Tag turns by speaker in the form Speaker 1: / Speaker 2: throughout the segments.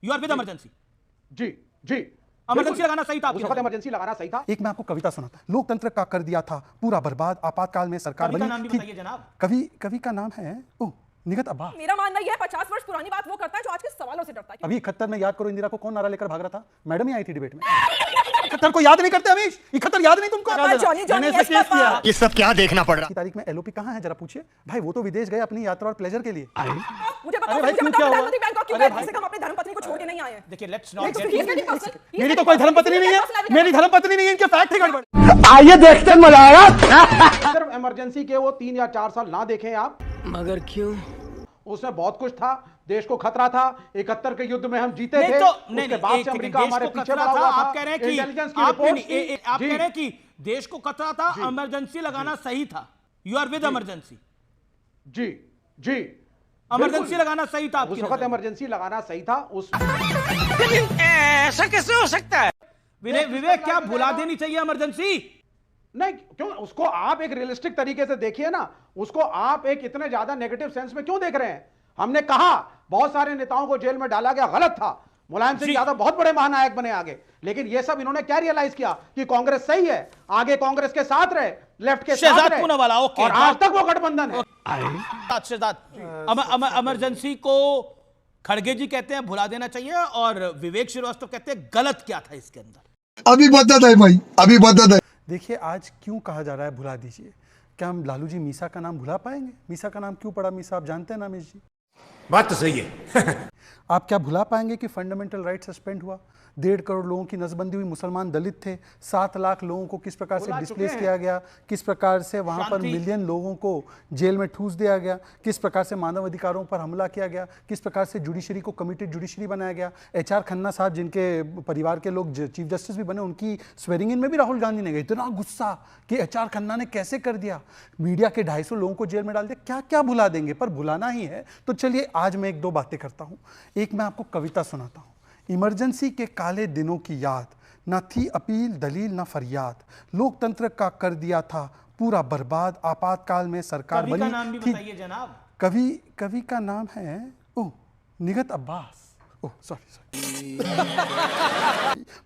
Speaker 1: You are with emergency.
Speaker 2: जी जी,
Speaker 1: emergency लगाना सही था,
Speaker 2: उस वक्त इमरजेंसी लगाना सही था।
Speaker 3: एक मैं आपको कविता सुनाता, लोकतंत्र का कर दिया था पूरा बर्बाद, आपातकाल में सरकार
Speaker 1: कवि का
Speaker 3: बनी
Speaker 1: नाम भी
Speaker 3: थी।
Speaker 1: बताइए जनाब।
Speaker 3: कवि का नाम है निगत अब्बास।
Speaker 4: मेरा मानना यह है 50 वर्ष पुरानी बात वो करता है जो आज के सवालों से डरता है।
Speaker 3: अभी 71 में याद करो इंदिरा को कौन नारा लेकर भाग रहा था? मैडम ही आई थी डिबेट में। 71 को याद नहीं करते अमीश? 71 याद नहीं तुमको?
Speaker 4: जॉनी
Speaker 3: मैंने ऐसा केस किया।
Speaker 5: ये सब क्या देखना पड़ रहा
Speaker 3: की तारीख में एलओपी कहाँ है जरा पूछिए भाई, वो तो विदेश गए अपनी यात्रा और प्लेजर के लिए।
Speaker 4: मुझे
Speaker 3: अरे भाई, क्यों क्या हुआ?
Speaker 4: प्रधानमंत्री बैंकॉक क्यों
Speaker 3: अरे
Speaker 4: गए? कम से कम अपनी धर्मपत्नी को छोड़ के नहीं आए हैं।
Speaker 1: देखिए लेट्स
Speaker 4: नहीं,
Speaker 1: नॉट
Speaker 4: तो
Speaker 1: गेट
Speaker 4: he's getting personal.
Speaker 3: मेरी तो कोई धर्मपत्नी नहीं है, मेरी धर्मपत्नी नहीं है, इनके फैक्ट ही गड़बड़।
Speaker 5: आइए देखते हैं, मजा आएगा।
Speaker 2: सिर्फ इमरजेंसी के वो 3 या 4 साल ना देखें आप,
Speaker 5: मगर क्यों?
Speaker 2: उसमें बहुत कुछ था, देश को खतरा था। 71 के युद्ध में हम जीते थे, उसके बाद से अमेरिका हमारे पीछे पड़ा हुआ था।
Speaker 1: आप कह रहे हैं कि
Speaker 2: इंटेलिजेंस की
Speaker 1: आप
Speaker 2: रिपोर्ट्स थी।
Speaker 1: कह
Speaker 2: जी,
Speaker 1: रहे हैं कि देश को खतरा था, इमरजेंसी लगाना सही था। You are with emergency.
Speaker 2: जी जी,
Speaker 1: इमरजेंसी लगाना सही था आपकी
Speaker 2: उस वक्त इमरजेंसी लगाना सही था। उस
Speaker 5: ऐसा कैसे हो सकता है?
Speaker 1: विवेक क्या भुला देनी चाहिए इमरजेंसी?
Speaker 2: नहीं, क्यों उसको आप एक रियलिस्टिक तरीके से देखिए ना, उसको आप एक इतने ज्यादा नेगेटिव सेंस में क्यों देख रहे हैं? हमने कहा बहुत सारे नेताओं को जेल में डाला गया, गलत था। मुलायम सिंह यादव बहुत बड़े महानायक बने आगे, लेकिन ये सब इन्होंने क्या रियलाइज किया कि कांग्रेस सही है, आगे कांग्रेस के साथ रहे, लेफ्ट के साथ रहे, और आज तक वो गठबंधन है।
Speaker 1: इमरजेंसी को खड़गे जी कहते हैं भुला देना चाहिए और विवेक श्रीवास्तव कहते हैं गलत क्या था इसके अंदर।
Speaker 6: अभी बदत है भाई, अभी बदत है।
Speaker 3: देखिए आज क्यों कहा जा रहा है भुला दीजिए, क्या हम लालू जी मीसा का नाम भुला पाएंगे? मीसा का नाम क्यों पड़ा मीसा, आप जानते हैं ना अमीश जी?
Speaker 7: बात तो सही है।
Speaker 3: आप क्या भुला पाएंगे कि फंडामेंटल राइट सस्पेंड हुआ? 1.5 करोड़ लोगों की नसबंदी हुई, मुसलमान दलित थे, 7 लाख लोगों को किस प्रकार से डिस्प्लेस किया गया, किस प्रकार से वहां पर मिलियन लोगों को जेल में ठूस दिया गया, किस प्रकार से मानव अधिकारों पर हमला किया गया, किस प्रकार से जुडिशरी को कमिटेड जुडिशरी बनाया गया। HR खन्ना साहब जिनके परिवार के लोग चीफ जस्टिस भी बने, उनकी स्वेरिंग इन में भी राहुल गांधी ने गए, इतना गुस्सा कि HR खन्ना ने कैसे कर दिया, मीडिया के 250 लोगों को जेल में डाल दिया। क्या क्या भुला देंगे, पर भुलाना ही है तो चलिए आज मैं 1-2 बातें करता हूँ। एक मैं आपको कविता सुनाता हूँ। इमरजेंसी के काले दिनों की याद, न थी अपील दलील न फरियाद, लोकतंत्र का कर दिया था पूरा बर्बाद, आपातकाल में सरकार बनी थी।
Speaker 1: जनाब
Speaker 3: कवि का नाम है निगत अब्बास। सॉरी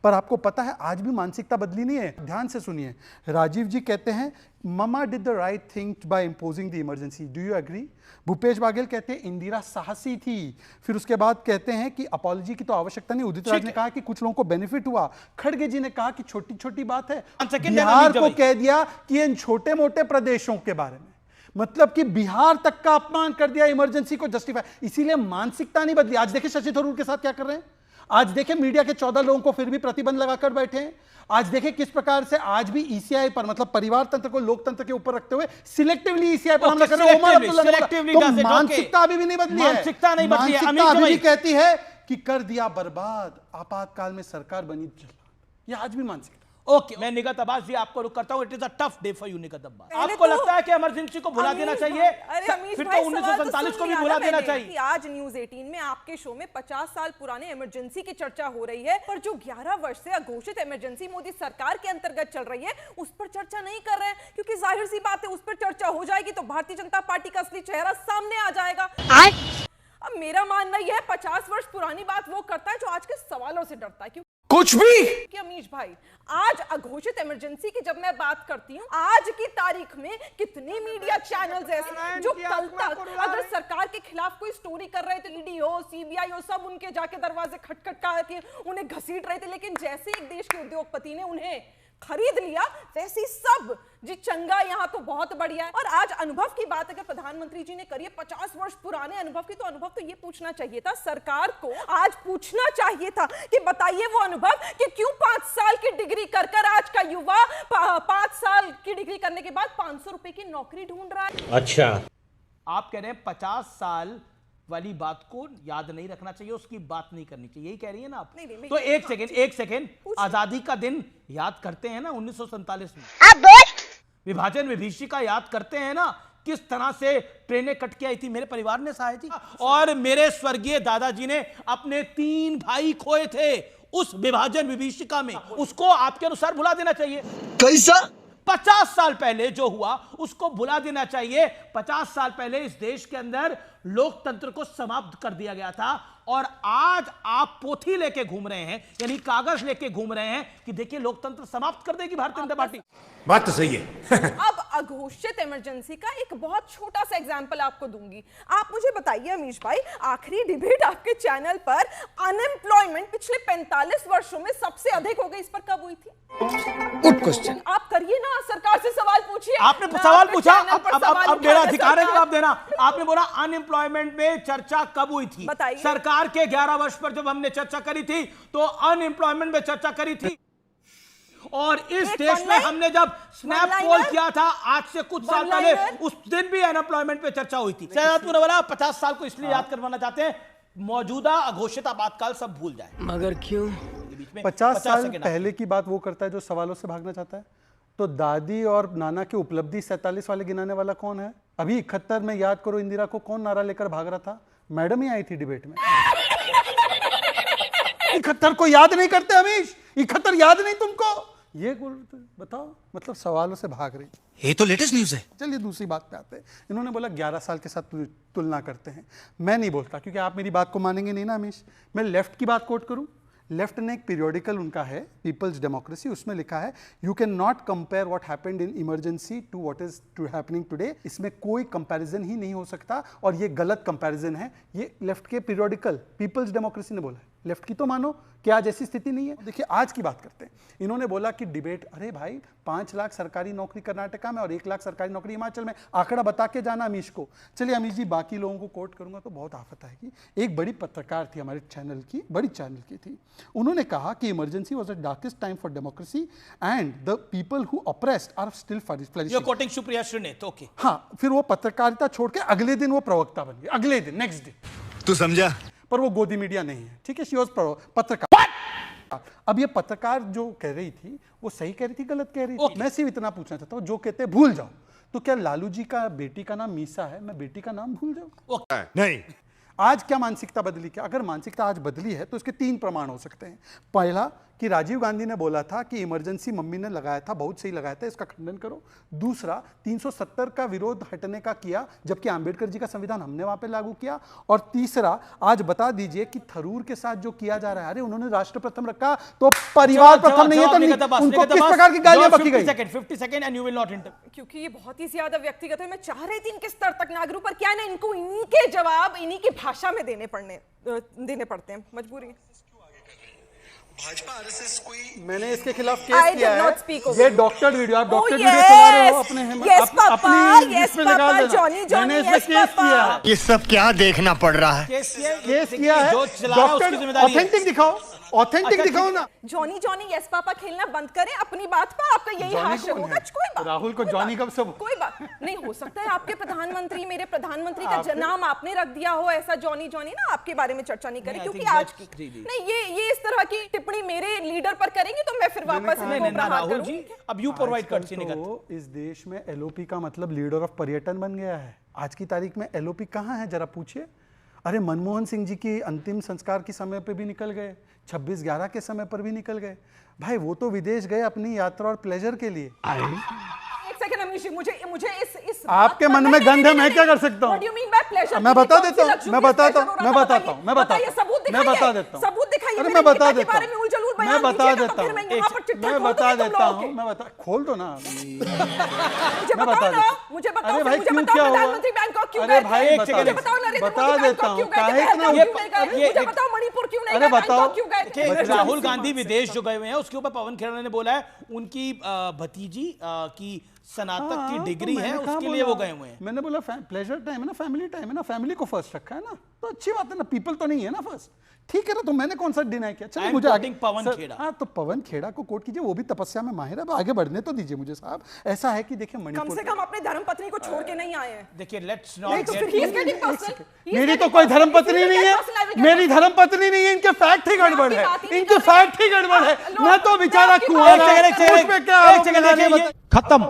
Speaker 3: पर आपको पता है आज भी मानसिकता बदली नहीं है। ध्यान से सुनिए, राजीव जी कहते हैं mama did the right thing by imposing the emergency, do you agree? Bhupesh Baghel कहते हैं इंदिरा साहसी थी। फिर उसके बाद कहते हैं कि अपॉलॉजी की तो आवश्यकता नहीं। उदित राज ने कहा कि कुछ लोगों को बेनिफिट हुआ। खड़गे जी ने कहा कि छोटी छोटी बात है। बिहार को कह दिया कि इन छोटे मोटे प्रदेशों के बारे में, मतलब कि बिहार तक का अपमान कर दिया, इमरजेंसी को जस्टिफाई। इसीलिए मानसिकता नहीं बदली। आज देखिए शशि थरूर के साथ क्या कर रहे हैं, आज देखिए मीडिया के 14 लोगों को फिर भी प्रतिबंध लगाकर बैठे हैं। आज देखिए किस प्रकार से आज भी ईसीआई पर, मतलब परिवार तंत्र को लोकतंत्र के ऊपर रखते हुए सिलेक्टिवली ईसीआई पर हमला कर रहे हैं। तो मानसिकता अभी भी नहीं बदली है। मानसिकता अभी भी कहती है कि कर दिया बर्बाद, आपातकाल में सरकार बनी। ये आज भी मानसिकता।
Speaker 1: ओके, मैं निगत अब्बास जी आपको रुक करता हूं। It is a tough day for you Nighat Abbas. आपको लगता है कि इमरजेंसी को भुला देना चाहिए? फिर तो 1947 को भी भुला देना चाहिए।
Speaker 4: आज न्यूज 18 में आपके शो में 50 साल पुराने इमरजेंसी की चर्चा हो रही है, पर जो 11 वर्ष से अघोषित इमरजेंसी मोदी सरकार के अंतर्गत चल रही है उस पर चर्चा नहीं कर रहे हैं, क्योंकि जाहिर सी बात है उस पर चर्चा हो जाएगी तो भारतीय जनता पार्टी का असली चेहरा सामने आ जाएगा। अब मेरा मानना यह है 50 वर्ष पुरानी बात वो करता है जो आज के सवालों से डरता है।
Speaker 7: कुछ भी
Speaker 4: कि अमीश भाई, आज अघोषित इमरजेंसी की जब मैं बात करती हूँ, आज की तारीख में कितने मीडिया चैनल्स ऐसे जो कल तक अगर सरकार के खिलाफ कोई स्टोरी कर रहे थे, ईडी हो सीबीआई हो, सब उनके जाके दरवाजे खटखट करके उन्हें घसीट रहे थे, लेकिन जैसे एक देश के उद्योगपति ने उन्हें खरीद लिया वैसी सब जी चंगा यहाँ तो बहुत बढ़िया है। और आज अनुभव की बात अगर प्रधानमंत्री जी ने करी है 50 वर्ष पुराने अनुभव की, तो अनुभव तो ये पूछना चाहिए था सरकार को, आज पूछना चाहिए था कि बताइए वो अनुभव कि क्यों 5 साल की डिग्री कर आज का युवा 5 साल की डिग्री करने के बाद 500 रुपए की नौकरी ढूंढ रहा है।
Speaker 1: अच्छा, आप कह रहे हैं 50 साल वाली बात को याद नहीं रखना चाहिए, उसकी बात नहीं करनी चाहिए, यही कह रही है ना आप?
Speaker 4: नहीं,
Speaker 1: तो एक सेकेंड आजादी का दिन याद करते हैं ना 1947 में, विभाजन विभीषिका याद करते हैं ना, किस तरह से ट्रेनें कट के आई थी, मेरे परिवार ने सहाय थी, और मेरे स्वर्गीय दादाजी ने अपने 3 भाई खोए थे उस विभाजन विभीषिका में। उसको आपके अनुसार भुला देना चाहिए?
Speaker 6: कैसा?
Speaker 1: 50 साल पहले जो हुआ उसको भुला देना चाहिए। 50 साल पहले इस देश के अंदर लोकतंत्र को समाप्त कर दिया गया था। और आज आप पोथी लेके घूम रहे हैं, यानी कागज लेके घूम रहे हैं कि देखिए लोकतंत्र समाप्त कर देगी भारतीय जनता पार्टी।
Speaker 7: बात तो सही है।
Speaker 4: अब अघोषित इमरजेंसी का एक बहुत छोटा सा एग्जांपल आपको दूंगी। आप मुझे बताइए अमीश भाई, आखिरी डिबेट आपके चैनल पर अनएम्प्लॉयमेंट पिछले 45 वर्षों में सबसे अधिक हो गई, इस पर कब हुई थी?
Speaker 6: Good question.
Speaker 4: आप करिए ना, सरकार से सवाल पूछिए।
Speaker 1: आपने सवाल पूछा, अब मेरा अधिकार है जवाब देना। आपने बोला अनएम्प्लॉयमेंट में चर्चा कब हुई थी?
Speaker 4: बताइए।
Speaker 1: सरकार के 11 वर्ष पर जब हमने चर्चा करी थी तो अनएम्प्लॉयमेंट में चर्चा करी थी, और इस देश में हमने जब स्नैप पोल किया था आज से कुछ साल पहले, उस दिन भी अनएम्प्लॉयमेंट पे चर्चा हुई थी। शहजादपुर वाला 50 साल को इसलिए याद करवाना चाहते हैं, मौजूदा अघोषित आपातकाल सब भूल जाए।
Speaker 5: मगर क्यों?
Speaker 3: 50 साल पहले की बात वो करता है जो सवालों से भागना चाहता है। तो दादी और नाना की उपलब्धि 47 वाले गिनाने वाला कौन है? अभी 71 में याद करो इंदिरा को कौन नारा लेकर भाग रहा था? मैडम ही आई थी डिबेट में। 71 को याद नहीं करते अमीश? 71 याद नहीं तुमको? ये बताओ, मतलब सवालों से भाग रही।
Speaker 5: ये तो लेटेस्ट न्यूज़ है।
Speaker 3: चलिए दूसरी बात पे आते हैं। इन्होंने बोला 11 साल के साथ तुलना करते हैं। मैं नहीं बोलता, क्योंकि आप मेरी बात को मानेंगे नहीं ना अमीश। मैं लेफ्ट की बात कोट करूं। लेफ्ट ने एक पीरियोडिकल उनका है पीपल्स डेमोक्रेसी, उसमें लिखा है you can not compare what happened in emergency to what is happening today. इसमें कोई कंपैरिजन ही नहीं हो सकता, और ये गलत कंपैरिजन है। ये लेफ्ट के पीरियोडिकल पीपल्स डेमोक्रेसी ने बोला है। लेफ्ट की तो मानो कि आज ऐसी स्थिति नहीं है। देखिए आज की बात करते हैं। इन्होंने बोला कि डिबेट, अरे भाई 5 लाख सरकारी नौकरी कर्नाटका में और 1 लाख सरकारी नौकरी हिमाचल में, आंकड़ा बता के जाना अमीश को। चलिए अमीश जी, बाकी लोगों को कोट करूंगा तो बहुत आफत आएगी। एक बड़ी पत्रकार थी हमारे चैनल की, बड़ी चैनल की थी, उन्होंने कहा कि emergency was the darkest time for democracy and the people who oppressed are still flourishing.
Speaker 1: Quoting Supriya Shrinate, okay.
Speaker 3: हाँ, फिर वो पत्रकारिता छोड़ के अगले दिन वो प्रवक्ता बन गए, अगले दिन, नेक्स्ट डे।
Speaker 6: तू समझा?
Speaker 3: पर वो गोदी मीडिया नहीं है, ठीक है, शी वाज पत्रकार। अब ये पत्रकार जो कह रही थी वो सही कह रही थी, गलत कह रही थी? मैं सिर्फ इतना पूछना चाहता हूँ, जो कहते हैं भूल जाओ, तो क्या लालू जी का बेटी का नाम मीसा है, मैं बेटी का नाम भूल जाऊं?
Speaker 7: नहीं।
Speaker 3: आज क्या मानसिकता बदली? क्या अगर मानसिकता आज बदली है तो इसके 3 प्रमाण हो सकते हैं। पहला कि राजीव गांधी ने बोला था कि इमरजेंसी मम्मी ने लगाया था, बहुत सही लगाया था, इसका खंडन करो। दूसरा, 370 का विरोध हटने का किया, जबकि अंबेडकर जी का संविधान हमने वहां पे लागू किया। और तीसरा, आज बता दीजिए कि थरूर के साथ जो किया जा रहा है, अरे उन्होंने राष्ट्र प्रथम रखा तो परिवार प्रथम नहीं है, तो उनको किस प्रकार की गालियां बकी गई?
Speaker 1: 50 second and you will not inter.
Speaker 4: क्योंकि ये बहुत ही ज्यादा व्यक्तिगत है, मैं चाह रही थी इनके स्तर तक ना करूं, पर क्या है ना, इनको इन्हीं के जवाब इन्हीं की भाषा में देने पड़ते हैं, मजबूरी है।
Speaker 6: भाजपा आरएसएस कोई
Speaker 3: मैंने इसके खिलाफ केस किया है।
Speaker 4: ये
Speaker 3: ये डॉक्टर वीडियो, आप डॉक्टर वीडियो चला रहे हो अपने मैंने इसमें केस किया है।
Speaker 5: ये सब क्या देखना पड़ रहा है?
Speaker 1: केस
Speaker 3: किया है।
Speaker 1: जो चला रहा है उसकी
Speaker 3: डॉक्टर
Speaker 1: जिम्मेदारी है।
Speaker 3: ऑथेंटिक दिखाओ, ऑथेंटिक दिखाओ ना।
Speaker 4: जॉनी जॉनी यस पापा खेलना बंद करें, अपनी बात पर आपका यही हाशिया होगा। कोई बात,
Speaker 3: राहुल को जॉनी कब से?
Speaker 4: कोई बात नहीं, हो सकता है आपके प्रधानमंत्री, मेरे प्रधानमंत्री का नाम आपने रख दिया हो ऐसा, जॉनी जॉनी ना आपके बारे में चर्चा नहीं करें, क्योंकि आज की नहीं, ये इस तरह की टिप्पणी मेरे लीडर पर करेंगे तो मैं फिर वापस
Speaker 1: राहुल जी, अब यू प्रोवाइड कर।
Speaker 3: तो इस देश में एलओपी का मतलब लीडर ऑफ पर्यटन बन गया है। आज की तारीख में एलओपी कहाँ है, जरा पूछिए। अरे मनमोहन सिंह जी की अंतिम संस्कार के समय पे भी निकल गए, 26/11 के समय पर भी निकल गए। भाई वो तो विदेश गए अपनी यात्रा और प्लेजर के लिए।
Speaker 4: एक सेकंड अमीश जी, मुझे इस
Speaker 3: आपके मन में गंध है, मैं क्या कर सकता हूँ? मैं बता देता हूँ, मैं बताता हूँ, मैं बताता हूँ, मैं बता देता हूँ, मैं बता देता हूँ,
Speaker 4: सबूत दिखाइए।
Speaker 3: अरे मैं बता देता हूँ, मैं बता
Speaker 4: दीजिएगा,
Speaker 3: देता
Speaker 4: तो
Speaker 3: हूँ,
Speaker 4: फिर मैं यहाँ पर चिट्ठा
Speaker 3: मैं
Speaker 4: खोल
Speaker 3: बता
Speaker 4: दूंगी तुम
Speaker 3: देता
Speaker 4: लोगों
Speaker 3: हूँ,
Speaker 4: के।
Speaker 3: मैं बता, खोल दो ना।
Speaker 4: मुझे बताओ ना, मुझे बताओ,
Speaker 3: अरे भाई
Speaker 4: मुझे
Speaker 3: क्यों,
Speaker 4: बताओ
Speaker 3: क्या हुआ?
Speaker 4: प्रधानमंत्री बैंकॉक क्यों
Speaker 3: अरे
Speaker 4: गए थे?
Speaker 3: भाई
Speaker 4: मुझे बताओ नरेंद्र
Speaker 3: बता
Speaker 4: मोदी
Speaker 3: देता
Speaker 4: बैंकॉक
Speaker 3: हूँ,
Speaker 4: क्यों गए थे?
Speaker 3: काहे इतना
Speaker 4: क्यों नहीं गए? मुझे बताओ मणिपुर क्यों नहीं गए? बैंकॉक क्यों गए थे?
Speaker 1: राहुल गांधी विदेश जो गए हुए हैं उसके ऊपर पवन खेड़ा ने बोला है उनकी भतीजी की स्नातक की डिग्री है, उसके लिए वो गए हुए हैं।
Speaker 3: मैंने बोला प्लेजर टाइम है ना, फैमिली टाइम है ना, फैमिली को फर्स्ट रखा है ना, तो अच्छी बात है ना, पीपल तो नहीं है ना फर्स्ट, ठीक है ना, तो मैंने कौन सा डिनाई किया? चलिए मुझे आगे
Speaker 1: पवन खेड़ा,
Speaker 3: हाँ तो पवन खेड़ा को कोट कीजिए, वो भी तपस्या में माहिर है, आगे बढ़ने तो दीजिए मुझे साहब। ऐसा है कि देखिए मणिपुर
Speaker 4: कम से कम अपने धर्मपत्नी को छोड़ के नहीं आए हैं।
Speaker 1: देखिए लेट्स नॉट
Speaker 3: मेरी तो कोई धर्मपत्नी नहीं है, मेरी धर्मपत्नी नहीं है, इनके फैक्ट ही गड़बड़ है, इनके फैक्ट ही गड़बड़ है। मैं तो बेचारा कुंवारा,
Speaker 1: खत्म।